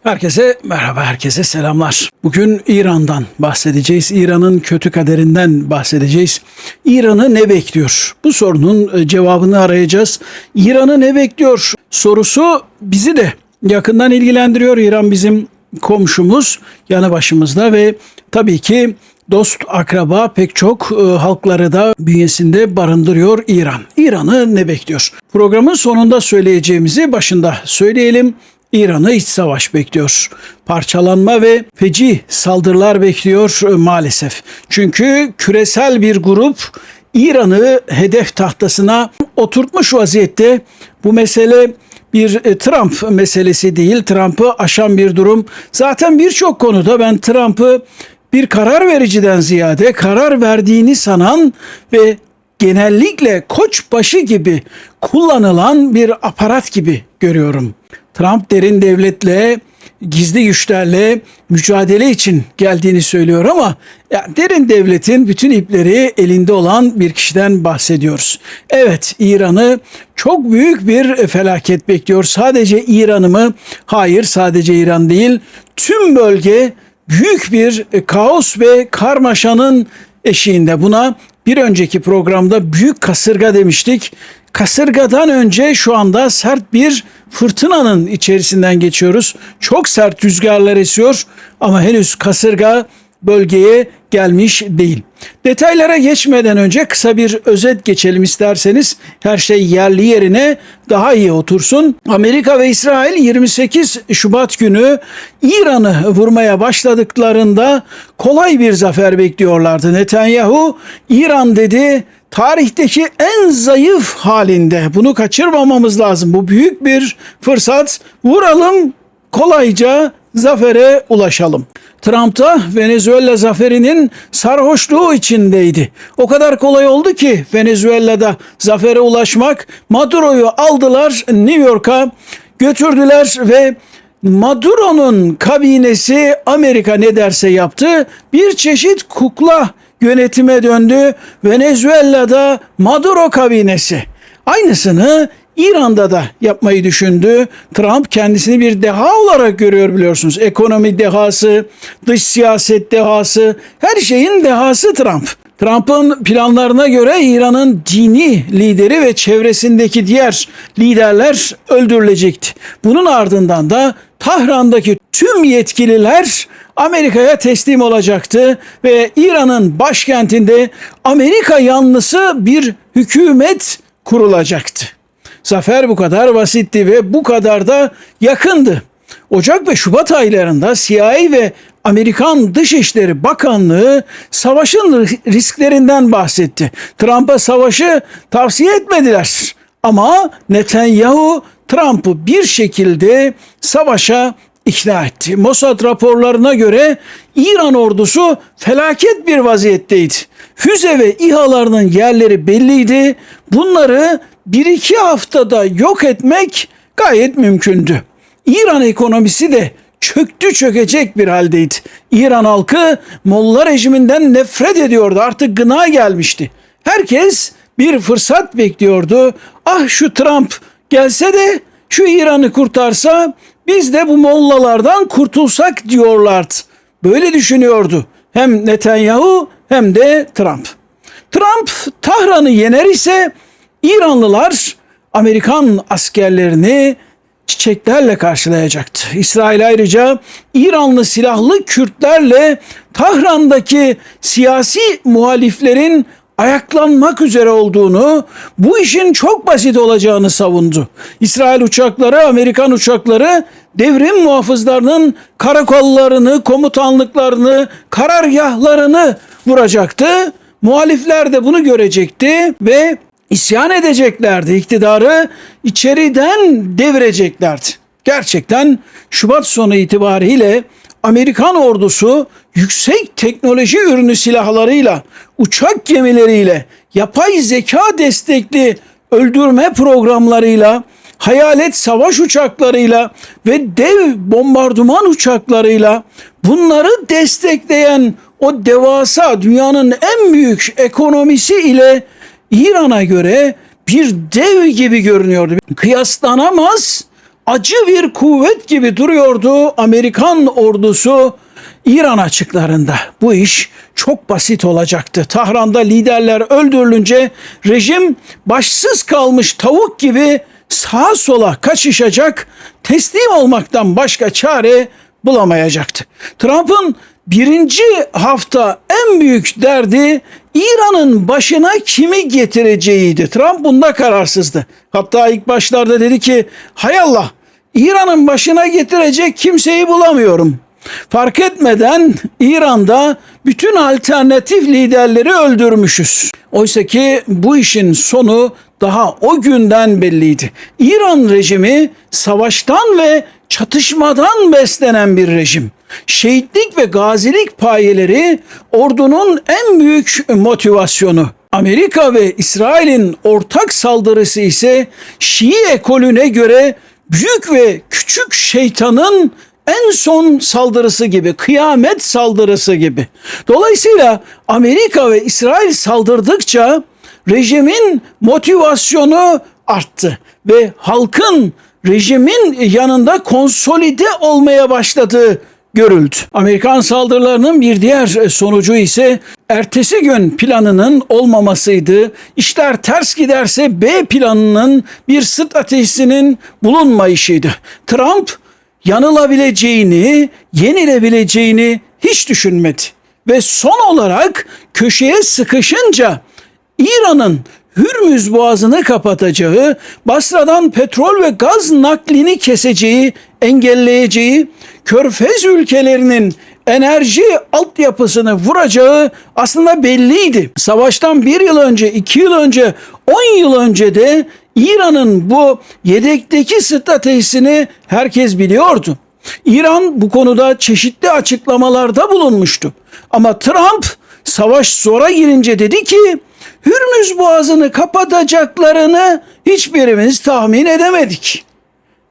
Herkese merhaba, herkese selamlar. Bugün İran'dan bahsedeceğiz. İran'ın kötü kaderinden bahsedeceğiz. İran'ı ne bekliyor? Bu sorunun cevabını arayacağız. İran'ı ne bekliyor sorusu bizi de yakından ilgilendiriyor. İran bizim komşumuz, yanı başımızda ve tabii ki dost, akraba pek çok halkları da bünyesinde barındırıyor İran. İran'ı ne bekliyor? Programın sonunda söyleyeceğimizi başında söyleyelim. İran'ı iç savaş bekliyor. Parçalanma ve feci saldırılar bekliyor maalesef. Çünkü küresel bir grup İran'ı hedef tahtasına oturtmuş vaziyette. Bu mesele bir Trump meselesi değil. Trump'ı aşan bir durum. Zaten birçok konuda ben Trump'ı bir karar vericiden ziyade karar verdiğini sanan ve genellikle koçbaşı gibi kullanılan bir aparat gibi görüyorum. Trump derin devletle, gizli güçlerle mücadele için geldiğini söylüyor ama derin devletin bütün ipleri elinde olan bir kişiden bahsediyoruz. Evet, İran'ı çok büyük bir felaket bekliyor. Sadece İran'ı mı? Hayır, sadece İran değil. Tüm bölge büyük bir kaos ve karmaşanın eşiğinde. Buna bir önceki programda büyük kasırga demiştik. Kasırgadan önce şu anda sert bir fırtınanın içerisinden geçiyoruz. Çok sert rüzgarlar esiyor ama henüz kasırga bölgeye gelmiş değil. Detaylara geçmeden önce kısa bir özet geçelim isterseniz. Her şey yerli yerine daha iyi otursun. Amerika ve İsrail 28 Şubat günü İran'ı vurmaya başladıklarında kolay bir zafer bekliyorlardı. Netanyahu, İran dedi, tarihteki en zayıf halinde. Bunu kaçırmamamız lazım. Bu büyük bir fırsat. Vuralım, kolayca zafere ulaşalım. Trump da Venezuela zaferinin sarhoşluğu içindeydi. O kadar kolay oldu ki Venezuela'da zafere ulaşmak. Maduro'yu aldılar, New York'a götürdüler ve Maduro'nun kabinesi Amerika ne derse yaptı. Bir çeşit kukla yönetime döndü. Venezuela'da Maduro kabinesi. Aynısını İran'da da yapmayı düşündü. Trump kendisini bir deha olarak görüyor biliyorsunuz. Ekonomi dehası, dış siyaset dehası, her şeyin dehası Trump. Trump'ın planlarına göre İran'ın dini lideri ve çevresindeki diğer liderler öldürülecekti. Bunun ardından da Tahran'daki tüm yetkililer Amerika'ya teslim olacaktı ve İran'ın başkentinde Amerika yanlısı bir hükümet kurulacaktı. Zafer bu kadar basitti ve bu kadar da yakındı. Ocak ve Şubat aylarında CIA ve Amerikan Dışişleri Bakanlığı savaşın risklerinden bahsetti. Trump'a savaşı tavsiye etmediler. Ama Netanyahu Trump'ı bir şekilde savaşa ikna etti. Mossad raporlarına göre İran ordusu felaket bir vaziyetteydi. Füze ve İHA'larının yerleri belliydi. Bunları 1-2 haftada yok etmek gayet mümkündü. İran ekonomisi de çökecek bir haldeydi. İran halkı Molla rejiminden nefret ediyordu. Artık gına gelmişti. Herkes bir fırsat bekliyordu. Ah, şu Trump gelse de şu İran'ı kurtarsa biz de bu mollalardan kurtulsak diyorlardı. Böyle düşünüyordu hem Netanyahu hem de Trump. Trump Tahran'ı yener ise İranlılar Amerikan askerlerini çiçeklerle karşılayacaktı. İsrail ayrıca İranlı silahlı Kürtlerle Tahran'daki siyasi muhaliflerin ayaklanmak üzere olduğunu, bu işin çok basit olacağını savundu. İsrail uçakları, Amerikan uçakları devrim muhafızlarının karakollarını, komutanlıklarını, karargahlarını vuracaktı. Muhalifler de bunu görecekti ve isyan edeceklerdi. İktidarı içeriden devireceklerdi. Gerçekten Şubat sonu itibariyle Amerikan ordusu yüksek teknoloji ürünü silahlarıyla, uçak gemileriyle, yapay zeka destekli öldürme programlarıyla, hayalet savaş uçaklarıyla ve dev bombardıman uçaklarıyla bunları destekleyen o devasa dünyanın en büyük ekonomisi ile İran'a göre bir dev gibi görünüyordu. Kıyaslanamaz acı bir kuvvet gibi duruyordu Amerikan ordusu İran açıklarında. Bu iş çok basit olacaktı. Tahran'da liderler öldürülünce rejim başsız kalmış tavuk gibi sağa sola kaçışacak, teslim olmaktan başka çare bulamayacaktı. Trump'ın birinci hafta en büyük derdi İran'ın başına kimi getireceğiydi. Trump bunda kararsızdı. Hatta ilk başlarda dedi ki hay Allah, İran'ın başına getirecek kimseyi bulamıyorum. Fark etmeden İran'da bütün alternatif liderleri öldürmüşüz. Oysa ki bu işin sonu daha o günden belliydi. İran rejimi savaştan ve çatışmadan beslenen bir rejim. Şehitlik ve gazilik payeleri ordunun en büyük motivasyonu. Amerika ve İsrail'in ortak saldırısı ise Şii ekolüne göre büyük ve küçük şeytanın en son saldırısı gibi, kıyamet saldırısı gibi. Dolayısıyla Amerika ve İsrail saldırdıkça rejimin motivasyonu arttı ve halkın rejimin yanında konsolide olmaya başladığı görüldü. Amerikan saldırılarının bir diğer sonucu ise ertesi gün planının olmamasıydı. İşler ters giderse B planının bir stratejisinin bulunmayışıydı. Trump yanılabileceğini, yenilebileceğini hiç düşünmedi. Ve son olarak köşeye sıkışınca İran'ın Hürmüz Boğazı'nı kapatacağı, Basra'dan petrol ve gaz naklini keseceği, engelleyeceği, Körfez ülkelerinin enerji altyapısını vuracağı aslında belliydi. Savaştan 1 yıl önce, 2 yıl önce, 10 yıl önce de İran'ın bu yedekteki stratejisini herkes biliyordu. İran bu konuda çeşitli açıklamalarda bulunmuştu. Ama Trump savaş zora girince dedi ki Hürmüz Boğazı'nı kapatacaklarını hiçbirimiz tahmin edemedik.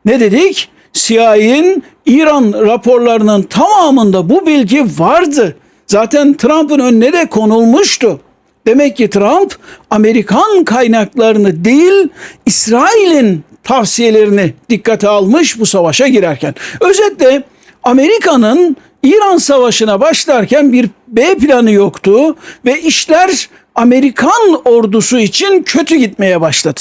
Ne dedik? CIA'nin İran raporlarının tamamında bu bilgi vardı. Zaten Trump'ın önüne de konulmuştu. Demek ki Trump Amerikan kaynaklarını değil İsrail'in tavsiyelerini dikkate almış bu savaşa girerken. Özetle Amerika'nın İran savaşına başlarken bir B planı yoktu ve işler Amerikan ordusu için kötü gitmeye başladı.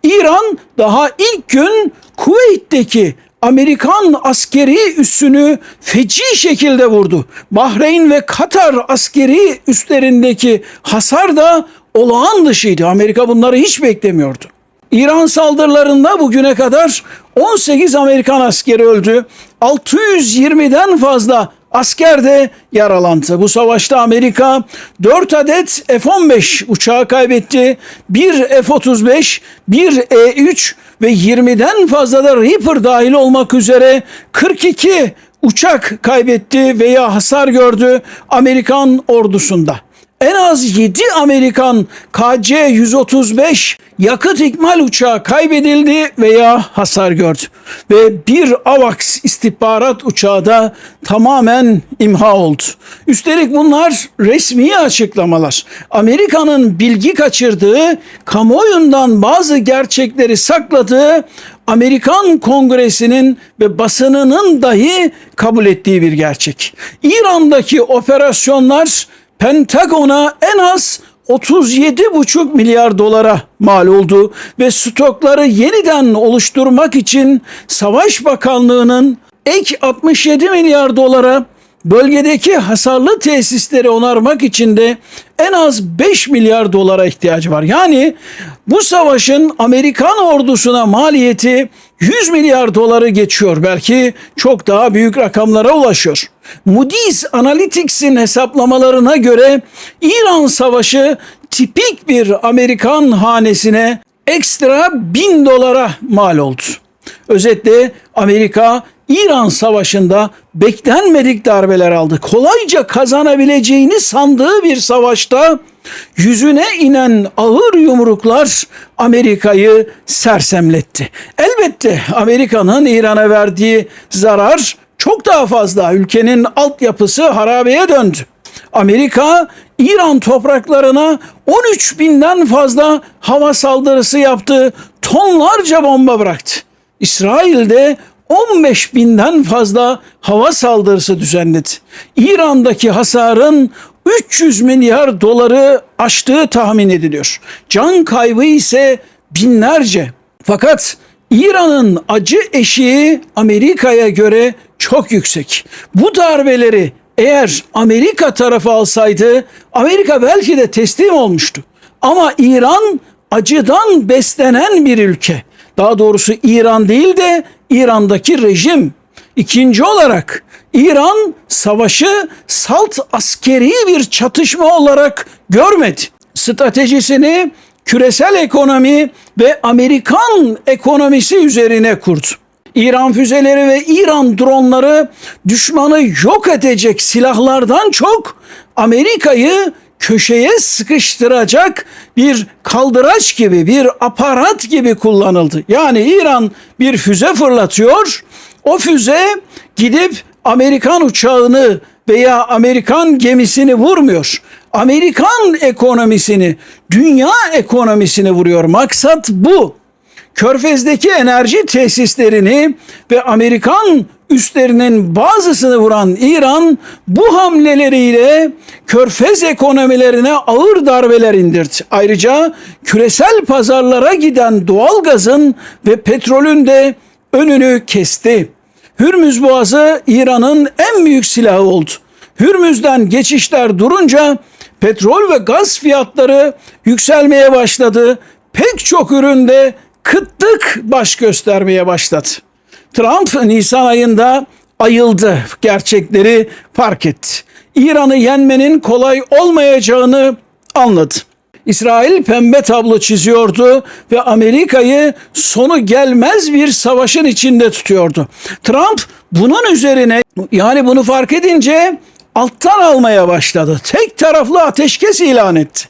İran daha ilk gün Kuveyt'teki Amerikan askeri üssünü feci şekilde vurdu. Bahreyn ve Katar askeri üslerindeki hasar da olağan dışıydı. Amerika bunları hiç beklemiyordu. İran saldırılarında bugüne kadar 18 Amerikan askeri öldü. 620'den fazla asker de yaralandı. Bu savaşta Amerika 4 adet F-15 uçağı kaybetti. 1 F-35, 1 E-3 ve 20'den fazla da Reaper dahil olmak üzere 42 uçak kaybetti veya hasar gördü Amerikan ordusunda. En az 7 Amerikan KC-135 yakıt ikmal uçağı kaybedildi veya hasar gördü. Ve bir AWACS istihbarat uçağı da tamamen imha oldu. Üstelik bunlar resmi açıklamalar. Amerika'nın bilgi kaçırdığı, kamuoyundan bazı gerçekleri sakladığı, Amerikan Kongresi'nin ve basınının dahi kabul ettiği bir gerçek. İran'daki operasyonlar Pentagon'a en az 37,5 milyar dolara mal oldu ve stokları yeniden oluşturmak için Savaş Bakanlığı'nın ek 67 milyar dolara, bölgedeki hasarlı tesisleri onarmak için de en az 5 milyar dolara ihtiyacı var. Yani bu savaşın Amerikan ordusuna maliyeti 100 milyar doları geçiyor. Belki çok daha büyük rakamlara ulaşıyor. Moody's Analytics'in hesaplamalarına göre İran savaşı tipik bir Amerikan hanesine ekstra 1000 dolara mal oldu. Özetle Amerika İran savaşında beklenmedik darbeler aldı. Kolayca kazanabileceğini sandığı bir savaşta yüzüne inen ağır yumruklar Amerika'yı sersemletti. Elbette Amerika'nın İran'a verdiği zarar çok daha fazla. Ülkenin altyapısı harabeye döndü. Amerika İran topraklarına 13 binden fazla hava saldırısı yaptı, tonlarca bomba bıraktı. İsrail'de 15 binden fazla hava saldırısı düzenledi. İran'daki hasarın 300 milyar doları aştığı tahmin ediliyor. Can kaybı ise binlerce. Fakat İran'ın acı eşiği Amerika'ya göre çok yüksek. Bu darbeleri eğer Amerika tarafı alsaydı Amerika belki de teslim olmuştu. Ama İran acıdan beslenen bir ülke. Daha doğrusu İran değil de İran'daki rejim. İkinci olarak İran savaşı salt askeri bir çatışma olarak görmedi. Stratejisini küresel ekonomi ve Amerikan ekonomisi üzerine kurdu. İran füzeleri ve İran dronları düşmanı yok edecek silahlardan çok Amerika'yı köşeye sıkıştıracak bir kaldıraç gibi, bir aparat gibi kullanıldı. Yani İran bir füze fırlatıyor, o füze gidip Amerikan uçağını veya Amerikan gemisini vurmuyor. Amerikan ekonomisini, dünya ekonomisini vuruyor. Maksat bu. Körfez'deki enerji tesislerini ve Amerikan üslerinin bazısını vuran İran bu hamleleriyle Körfez ekonomilerine ağır darbeler indirdi. Ayrıca küresel pazarlara giden doğalgazın ve petrolün de önünü kesti. Hürmüz Boğazı İran'ın en büyük silahı oldu. Hürmüz'den geçişler durunca petrol ve gaz fiyatları yükselmeye başladı. Pek çok üründe kıtlık baş göstermeye başladı. Trump Nisan ayında ayıldı, gerçekleri fark etti. İran'ı yenmenin kolay olmayacağını anladı. İsrail pembe tablo çiziyordu ve Amerika'yı sonu gelmez bir savaşın içinde tutuyordu. Trump bunun üzerine, yani bunu fark edince alttan almaya başladı. Tek taraflı ateşkes ilan etti.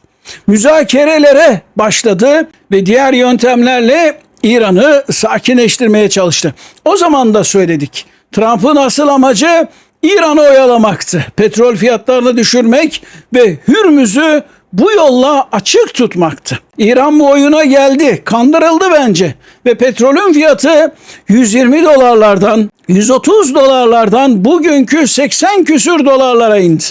Müzakerelere başladı ve diğer yöntemlerle İran'ı sakinleştirmeye çalıştı. O zaman da söyledik. Trump'ın asıl amacı İran'ı oyalamaktı. Petrol fiyatlarını düşürmek ve Hürmüz'ü bu yolla açık tutmaktı. İran bu oyuna geldi, kandırıldı bence ve petrolün fiyatı 120 dolarlardan, 130 dolarlardan bugünkü 80 küsür dolarlara indi.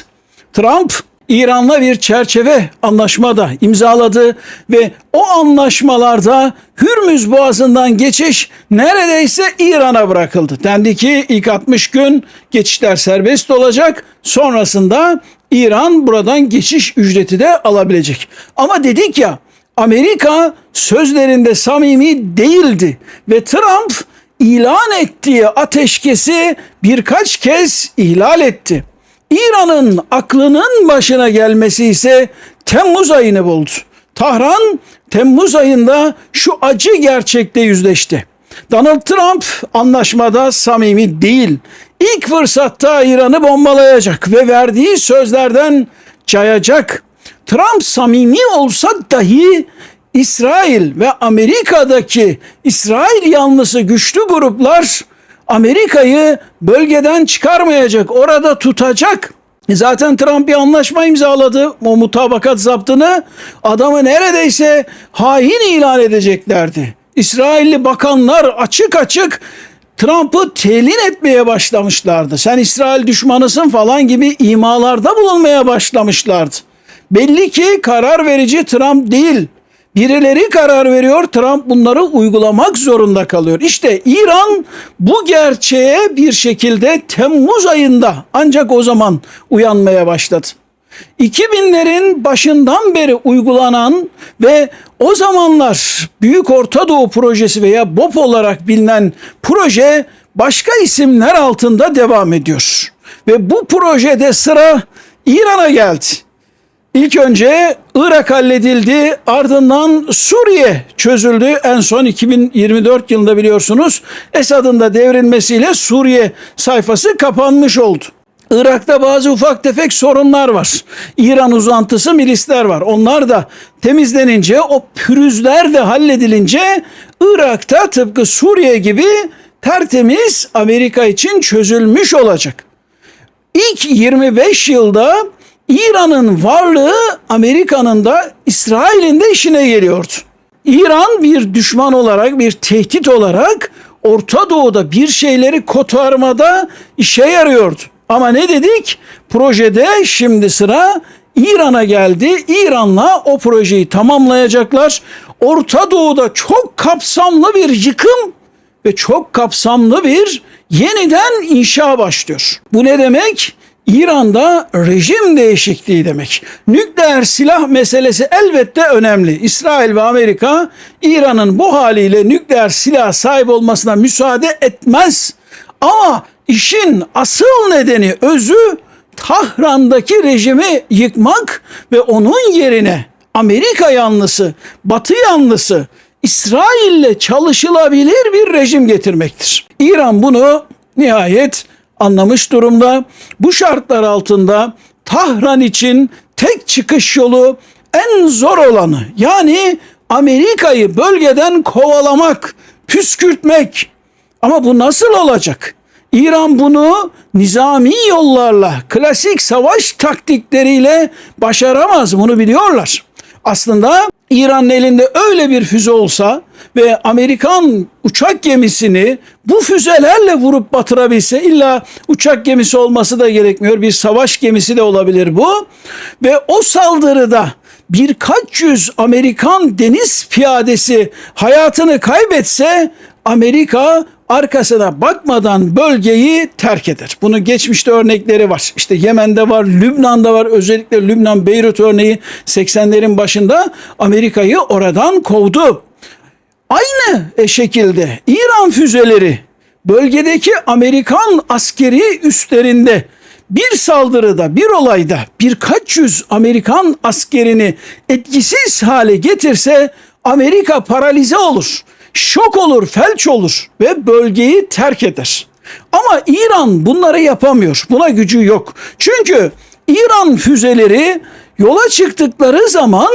Trump İran'la bir çerçeve anlaşma da imzaladı ve o anlaşmalarda Hürmüz Boğazı'ndan geçiş neredeyse İran'a bırakıldı. Dendi ki ilk 60 gün geçişler serbest olacak, sonrasında İran buradan geçiş ücreti de alabilecek. Ama dedik ya, Amerika sözlerinde samimi değildi ve Trump ilan ettiği ateşkesi birkaç kez ihlal etti. İran'ın aklının başına gelmesi ise Temmuz ayını buldu. Tahran Temmuz ayında şu acı gerçekle yüzleşti. Donald Trump anlaşmada samimi değil. İlk fırsatta İran'ı bombalayacak ve verdiği sözlerden cayacak. Trump samimi olsa dahi İsrail ve Amerika'daki İsrail yanlısı güçlü gruplar Amerika'yı bölgeden çıkarmayacak, orada tutacak. Zaten Trump bir anlaşma imzaladı. O mutabakat zaptını adamı neredeyse hain ilan edeceklerdi. İsrailli bakanlar açık açık Trump'ı telin etmeye başlamışlardı. Sen İsrail düşmanısın falan gibi imalarda bulunmaya başlamışlardı. Belli ki karar verici Trump değil. Birileri karar veriyor, Trump bunları uygulamak zorunda kalıyor. İşte İran bu gerçeğe bir şekilde Temmuz ayında ancak o zaman uyanmaya başladı. 2000'lerin başından beri uygulanan ve o zamanlar Büyük Orta Doğu Projesi veya BOP olarak bilinen proje başka isimler altında devam ediyor. Ve bu projede sıra İran'a geldi. İlk önce Irak halledildi, ardından Suriye çözüldü. En son 2024 yılında biliyorsunuz Esad'ın da devrilmesiyle Suriye sayfası kapanmış oldu. Irak'ta bazı ufak tefek sorunlar var. İran uzantısı milisler var. Onlar da temizlenince, o pürüzler de halledilince Irak'ta tıpkı Suriye gibi tertemiz Amerika için çözülmüş olacak. İlk 25 yılda İran'ın varlığı Amerika'nın da İsrail'in de işine geliyordu. İran bir düşman olarak, bir tehdit olarak Orta Doğu'da bir şeyleri kotarmada işe yarıyordu. Ama ne dedik? Projede şimdi sıra İran'a geldi. İran'la o projeyi tamamlayacaklar. Orta Doğu'da çok kapsamlı bir yıkım ve çok kapsamlı bir yeniden inşa başlıyor. Bu ne demek? İran'da rejim değişikliği demek. Nükleer silah meselesi elbette önemli. İsrail ve Amerika İran'ın bu haliyle nükleer silah sahip olmasına müsaade etmez. Ama işin asıl nedeni, özü Tahran'daki rejimi yıkmak ve onun yerine Amerika yanlısı, Batı yanlısı, İsrail'le çalışılabilir bir rejim getirmektir. İran bunu nihayet anlamış durumda. Bu şartlar altında Tahran için tek çıkış yolu en zor olanı, yani Amerika'yı bölgeden kovalamak, püskürtmek. Ama bu nasıl olacak? İran bunu nizami yollarla, klasik savaş taktikleriyle başaramaz. Bunu biliyorlar. Aslında İran'ın elinde öyle bir füze olsa ve Amerikan uçak gemisini bu füzelerle vurup batırabilse, illa uçak gemisi olması da gerekmiyor, bir savaş gemisi de olabilir bu, ve o saldırıda birkaç yüz Amerikan deniz piyadesi hayatını kaybetse, Amerika arkasına bakmadan bölgeyi terk eder. Bunun geçmişte örnekleri var. İşte Yemen'de var, Lübnan'da var. Özellikle Lübnan, Beyrut örneği 80'lerin başında Amerika'yı oradan kovdu. Aynı şekilde İran füzeleri bölgedeki Amerikan askeri üslerinde bir saldırıda, bir olayda birkaç yüz Amerikan askerini etkisiz hale getirse Amerika paralize olur, şok olur, felç olur ve bölgeyi terk eder. Ama İran bunları yapamıyor. Buna gücü yok. Çünkü İran füzeleri yola çıktıkları zaman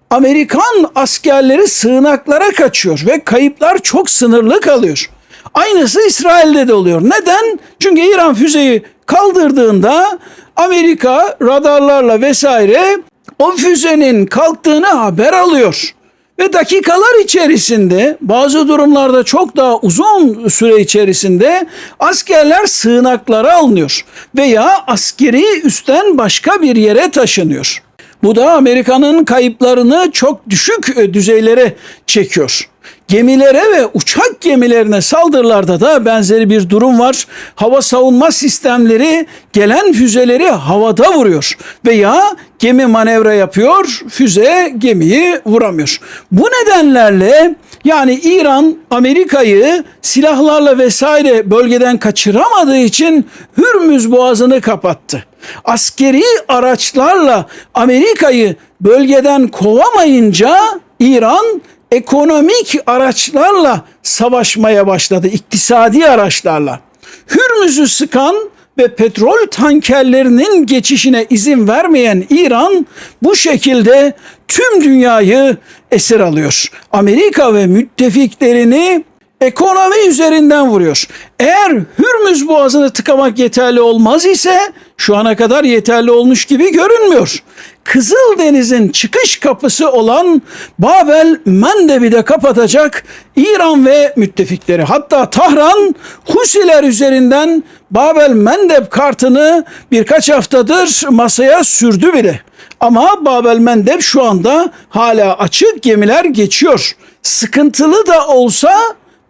Amerikan askerleri sığınaklara kaçıyor ve kayıplar çok sınırlı kalıyor. Aynısı İsrail'de de oluyor. Neden? Çünkü İran füzeyi kaldırdığında Amerika radarlarla vesaire o füzenin kalktığını haber alıyor. Ve dakikalar içerisinde, bazı durumlarda çok daha uzun süre içerisinde askerler sığınaklara alınıyor veya askeri üstten başka bir yere taşınıyor. Bu da Amerika'nın kayıplarını çok düşük düzeylere çekiyor. Gemilere ve uçak gemilerine saldırılarda da benzeri bir durum var. Hava savunma sistemleri gelen füzeleri havada vuruyor veya gemi manevra yapıyor, füze gemiyi vuramıyor. Bu nedenlerle yani İran Amerika'yı silahlarla vesaire bölgeden kaçıramadığı için Hürmüz Boğazı'nı kapattı. Askeri araçlarla Amerika'yı bölgeden kovamayınca İran ekonomik araçlarla savaşmaya başladı, iktisadi araçlarla. Hürmüz'ü sıkan ve petrol tankerlerinin geçişine izin vermeyen İran bu şekilde tüm dünyayı esir alıyor. Amerika ve müttefiklerini ekonomi üzerinden vuruyor. Eğer Hürmüz Boğazı'nı tıkamak yeterli olmaz ise, şu ana kadar yeterli olmuş gibi görünmüyor, Kızıldeniz'in çıkış kapısı olan Babel Mandeb'i de kapatacak İran ve müttefikleri. Hatta Tahran Husiler üzerinden Babel Mandeb kartını birkaç haftadır masaya sürdü bile. Ama Babel Mandeb şu anda hala açık, gemiler geçiyor. Sıkıntılı da olsa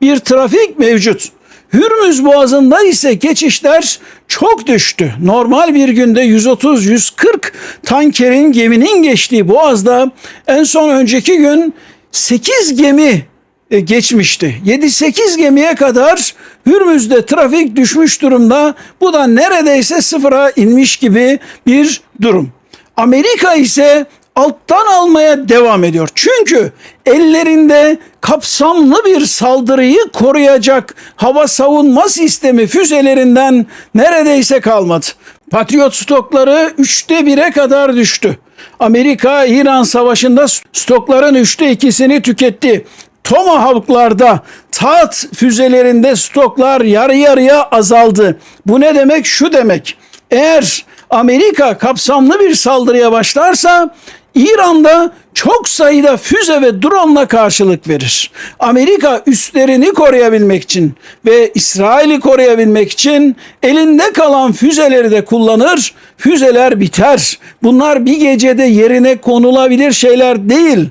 bir trafik mevcut. Hürmüz Boğazı'nda ise geçişler çok düştü. Normal bir günde 130-140 tankerin, geminin geçtiği Boğaz'da en son önceki gün 8 gemi geçmişti. 7-8 gemiye kadar Hürmüz'de trafik düşmüş durumda. Bu da neredeyse sıfıra inmiş gibi bir durum. Amerika ise alttan almaya devam ediyor. Çünkü ellerinde kapsamlı bir saldırıyı koruyacak hava savunma sistemi füzelerinden neredeyse kalmadı. Patriot stokları 1/3'e kadar düştü. Amerika İran savaşında stokların 2/3'ünü tüketti. Tomahawk'larda, THAAD füzelerinde stoklar yarı yarıya azaldı. Bu ne demek? Şu demek: eğer Amerika kapsamlı bir saldırıya başlarsa İran'da çok sayıda füze ve drone'la karşılık verir. Amerika üslerini koruyabilmek için ve İsrail'i koruyabilmek için elinde kalan füzeleri de kullanır. Füzeler biter. Bunlar bir gecede yerine konulabilir şeyler değil.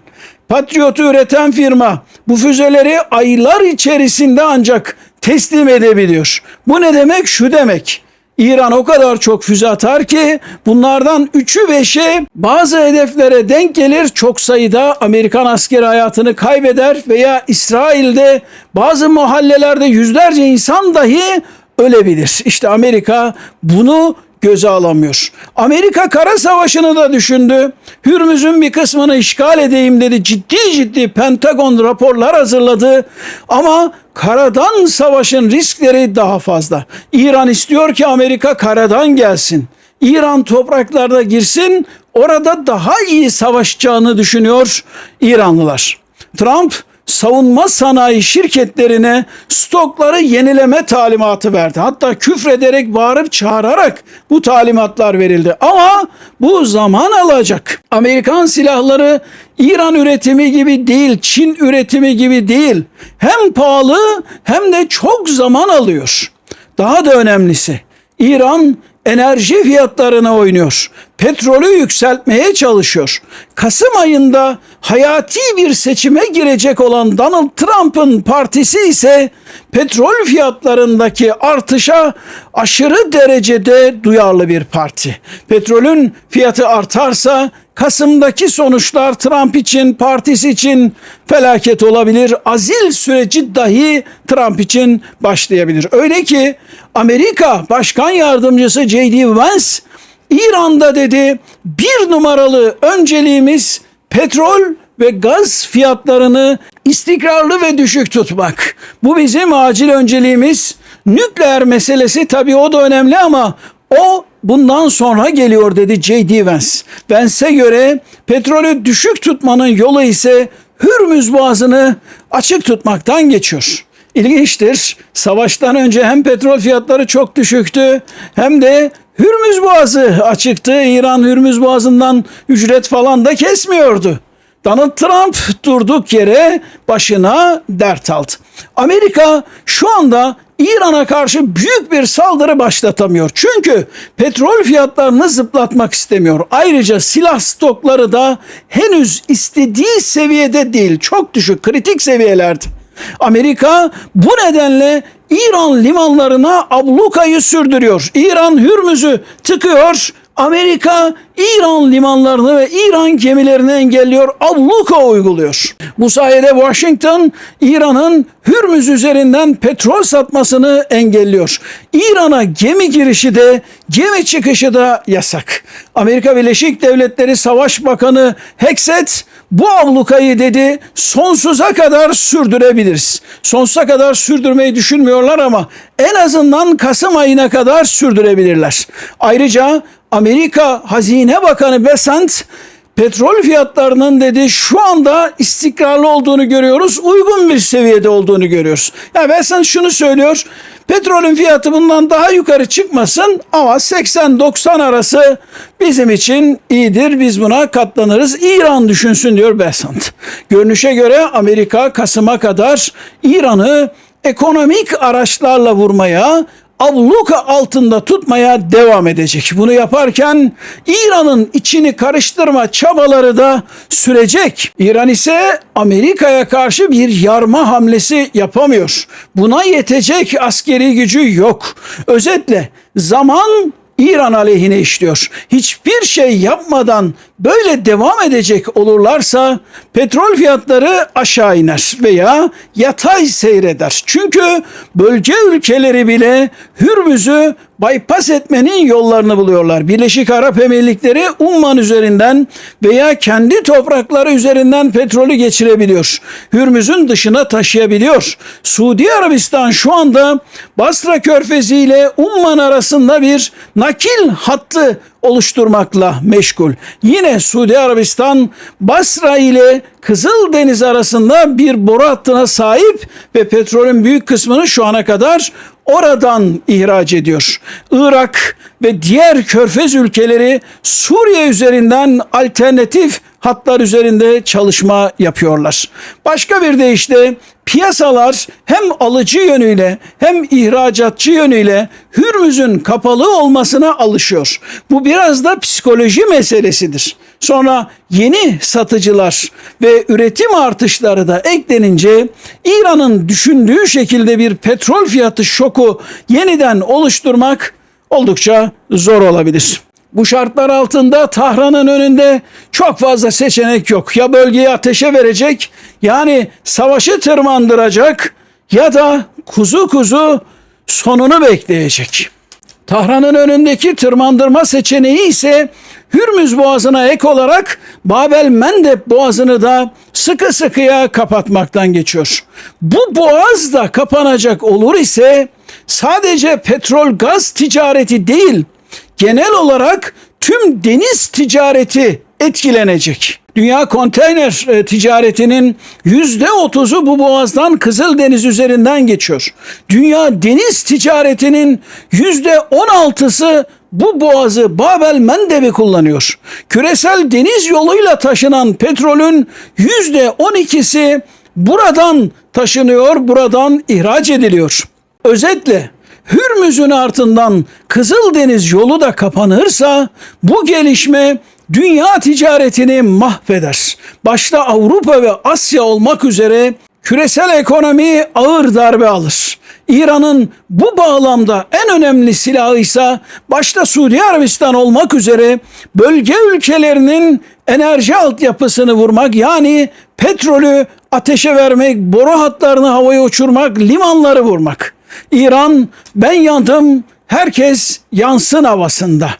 Patriot'u üreten firma bu füzeleri aylar içerisinde ancak teslim edebiliyor. Bu ne demek? Şu demek. İran o kadar çok füze atar ki bunlardan 3'ü 5'i bazı hedeflere denk gelir. Çok sayıda Amerikan askeri hayatını kaybeder veya İsrail'de bazı mahallelerde yüzlerce insan dahi ölebilir. İşte Amerika bunu göze alamıyor. Amerika kara savaşını da düşündü. Hürmüz'ün bir kısmını işgal edeyim dedi. Ciddi Pentagon raporlar hazırladı. Ama karadan savaşın riskleri daha fazla. İran istiyor ki Amerika karadan gelsin. İran topraklarda girsin. Orada daha iyi savaşacağını düşünüyor İranlılar. Trump savunma sanayi şirketlerine stokları yenileme talimatı verdi. Hatta küfrederek, bağırıp çağırarak bu talimatlar verildi. Ama bu zaman alacak. Amerikan silahları İran üretimi gibi değil, Çin üretimi gibi değil. Hem pahalı hem de çok zaman alıyor. Daha da önemlisi, İran enerji fiyatlarına oynuyor. Petrolü yükseltmeye çalışıyor. Kasım ayında hayati bir seçime girecek olan Donald Trump'ın partisi ise petrol fiyatlarındaki artışa aşırı derecede duyarlı bir parti. Petrolün fiyatı artarsa Kasım'daki sonuçlar Trump için, partisi için felaket olabilir. Azil süreci dahi Trump için başlayabilir. Öyle ki Amerika Başkan Yardımcısı J.D. Vance İran'da dedi bir numaralı önceliğimiz petrol ve gaz fiyatlarını istikrarlı ve düşük tutmak. Bu bizim acil önceliğimiz. Nükleer meselesi tabii o da önemli ama o bundan sonra geliyor dedi J.D. Vance. Vance'e göre petrolü düşük tutmanın yolu ise Hürmüz Boğazı'nı açık tutmaktan geçiyor. İlginçtir. Savaştan önce hem petrol fiyatları çok düşüktü hem de Hürmüz Boğazı açıktı. İran Hürmüz Boğazı'ndan ücret falan da kesmiyordu. Donald Trump durduk yere başına dert aldı. Amerika şu anda İran'a karşı büyük bir saldırı başlatamıyor. Çünkü petrol fiyatlarını zıplatmak istemiyor. Ayrıca silah stokları da henüz istediği seviyede değil. Çok düşük, kritik seviyelerde. Amerika bu nedenle İran limanlarına ablukayı sürdürüyor. İran Hürmüz'ü tıkıyor. Amerika İran limanlarını ve İran gemilerini engelliyor, abluka uyguluyor. Bu sayede Washington İran'ın Hürmüz üzerinden petrol satmasını engelliyor. İran'a gemi girişi de gemi çıkışı da yasak. Amerika Birleşik Devletleri Savaş Bakanı Hexet bu ablukayı dedi sonsuza kadar sürdürebiliriz. Sonsuza kadar sürdürmeyi düşünmüyorlar ama en azından Kasım ayına kadar sürdürebilirler. Ayrıca Amerika Hazine Bakanı Bessent petrol fiyatlarının dedi şu anda istikrarlı olduğunu görüyoruz, uygun bir seviyede olduğunu görüyoruz. Yani Bessent şunu söylüyor, petrolün fiyatı bundan daha yukarı çıkmasın ama 80-90 arası bizim için iyidir, biz buna katlanırız. İran düşünsün diyor Bessent. Görünüşe göre Amerika Kasım'a kadar İran'ı ekonomik araçlarla vurmaya, abluka altında tutmaya devam edecek. Bunu yaparken İran'ın içini karıştırma çabaları da sürecek. İran ise Amerika'ya karşı bir yarma hamlesi yapamıyor. Buna yetecek askeri gücü yok. Özetle zaman İran aleyhine işliyor. Hiçbir şey yapmadan böyle devam edecek olurlarsa petrol fiyatları aşağı iner veya yatay seyreder. Çünkü bölge ülkeleri bile Hürmüz'ü bypass etmenin yollarını buluyorlar. Birleşik Arap Emirlikleri Umman üzerinden veya kendi toprakları üzerinden petrolü geçirebiliyor. Hürmüz'ün dışına taşıyabiliyor. Suudi Arabistan şu anda Basra Körfezi ile Umman arasında bir nakil hattı oluşturmakla meşgul. Yine Suudi Arabistan Basra ile Kızıldeniz arasında bir boru hattına sahip ve petrolün büyük kısmını şu ana kadar oradan ihraç ediyor. Irak ve diğer Körfez ülkeleri Suriye üzerinden alternatif hatlar üzerinde çalışma yapıyorlar. Başka bir deyişle piyasalar hem alıcı yönüyle hem ihracatçı yönüyle Hürmüz'ün kapalı olmasına alışıyor. Bu biraz da psikoloji meselesidir. Sonra yeni satıcılar ve üretim artışları da eklenince İran'ın düşündüğü şekilde bir petrol fiyatı şoku yeniden oluşturmak oldukça zor olabilir. Bu şartlar altında Tahran'ın önünde çok fazla seçenek yok. Ya bölgeyi ateşe verecek, yani savaşı tırmandıracak ya da kuzu kuzu sonunu bekleyecek. Tahran'ın önündeki tırmandırma seçeneği ise Hürmüz Boğazı'na ek olarak Babel Mendeb Boğazı'nı da sıkı sıkıya kapatmaktan geçiyor. Bu boğaz da kapanacak olur ise sadece petrol gaz ticareti değil, genel olarak tüm deniz ticareti etkilenecek. Dünya konteyner ticaretinin %30'u bu boğazdan Kızıldeniz üzerinden geçiyor. Dünya deniz ticaretinin %16'sı bu boğazı Babel Mendeb'i kullanıyor. Küresel deniz yoluyla taşınan petrolün %12'si buradan taşınıyor, buradan ihraç ediliyor. Özetle Hürmüz'ün ardından Kızıldeniz yolu da kapanırsa bu gelişme dünya ticaretini mahveder. Başta Avrupa ve Asya olmak üzere küresel ekonomi ağır darbe alır. İran'ın bu bağlamda en önemli silahı ise başta Suudi Arabistan olmak üzere bölge ülkelerinin enerji altyapısını vurmak, yani petrolü ateşe vermek, boru hatlarını havaya uçurmak, limanları vurmak. İran ben yandım, herkes yansın havasında.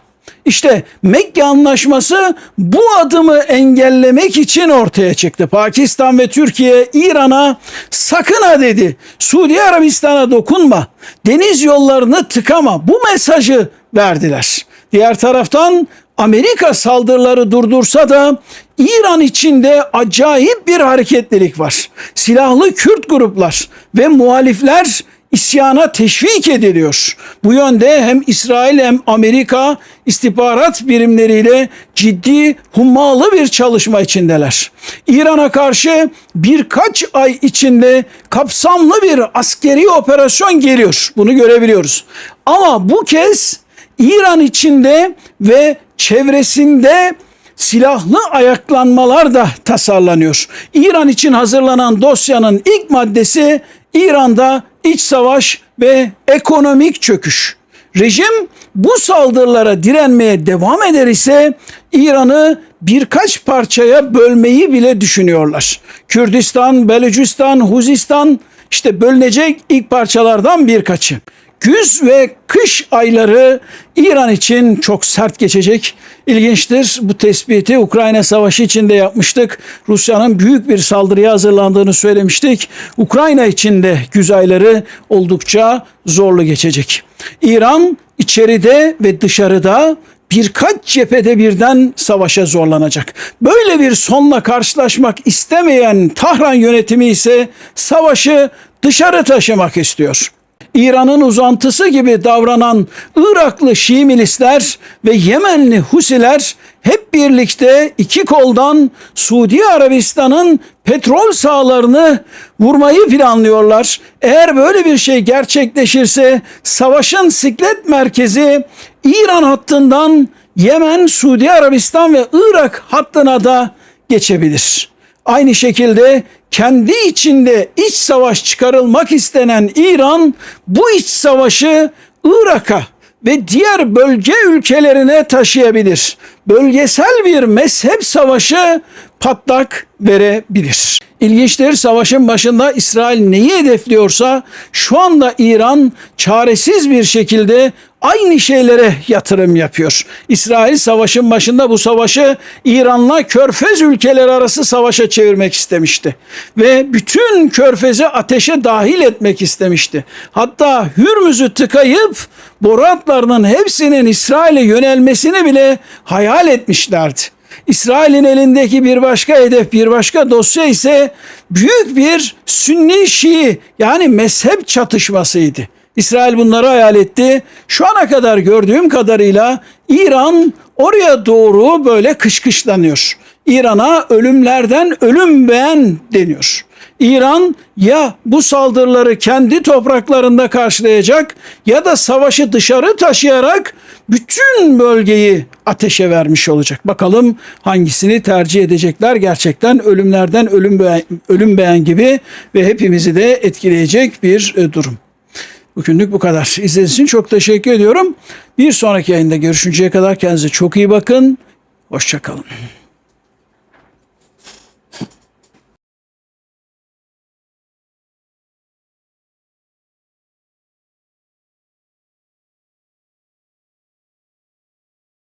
İşte Mekke Anlaşması bu adımı engellemek için ortaya çıktı. Pakistan ve Türkiye İran'a sakın ha dedi, Suudi Arabistan'a dokunma, deniz yollarını tıkama, bu mesajı verdiler. Diğer taraftan Amerika saldırıları durdursa da İran içinde acayip bir hareketlilik var. Silahlı Kürt gruplar ve muhalifler isyana teşvik ediliyor. Bu yönde hem İsrail hem Amerika istihbarat birimleriyle ciddi hummalı bir çalışma içindeler. İran'a karşı birkaç ay içinde kapsamlı bir askeri operasyon geliyor. Bunu görebiliyoruz. Ama bu kez İran içinde ve çevresinde silahlı ayaklanmalar da tasarlanıyor. İran için hazırlanan dosyanın ilk maddesi İran'da iç savaş ve ekonomik çöküş. Rejim bu saldırılara direnmeye devam eder ise İran'ı birkaç parçaya bölmeyi bile düşünüyorlar. Kürdistan, Belucistan, Huzistan işte bölünecek ilk parçalardan birkaçı. Güz ve kış ayları İran için çok sert geçecek. İlginçtir, bu tespiti Ukrayna Savaşı içinde yapmıştık. Rusya'nın büyük bir saldırıya hazırlandığını söylemiştik. Ukrayna için de güz ayları oldukça zorlu geçecek. İran içeride ve dışarıda birkaç cephede birden savaşa zorlanacak. Böyle bir sonla karşılaşmak istemeyen Tahran yönetimi ise savaşı dışarı taşımak istiyor. İran'ın uzantısı gibi davranan Iraklı Şii milisler ve Yemenli Husiler hep birlikte iki koldan Suudi Arabistan'ın petrol sahalarını vurmayı planlıyorlar. Eğer böyle bir şey gerçekleşirse savaşın siklet merkezi İran hattından Yemen, Suudi Arabistan ve Irak hattına da geçebilir. Aynı şekilde kendi içinde iç savaş çıkarılmak istenen İran bu iç savaşı Irak'a ve diğer bölge ülkelerine taşıyabilir. Bölgesel bir mezhep savaşı patlak verebilir. İlginçtir, savaşın başında İsrail neyi hedefliyorsa şu anda İran çaresiz bir şekilde aynı şeylere yatırım yapıyor. İsrail savaşın başında bu savaşı İran'la Körfez ülkeleri arası savaşa çevirmek istemişti. Ve bütün Körfez'i ateşe dahil etmek istemişti. Hatta Hürmüz'ü tıkayıp boru hatlarının hepsinin İsrail'e yönelmesini bile hayal etmişlerdi. İsrail'in elindeki bir başka hedef, bir başka dosya ise büyük bir Sünni-Şii yani mezhep çatışmasıydı. İsrail bunları hayal etti. Şu ana kadar gördüğüm kadarıyla İran oraya doğru böyle kışkışlanıyor. İran'a ölümlerden ölüm beğen deniyor. İran ya bu saldırıları kendi topraklarında karşılayacak ya da savaşı dışarı taşıyarak bütün bölgeyi ateşe vermiş olacak. Bakalım hangisini tercih edecekler? Gerçekten ölümlerden ölüm beğen gibi ve hepimizi de etkileyecek bir durum. Bugünlük bu kadar. İzlediğiniz için çok teşekkür ediyorum. Bir sonraki yayında görüşünceye kadar kendinize çok iyi bakın. Hoşça kalın.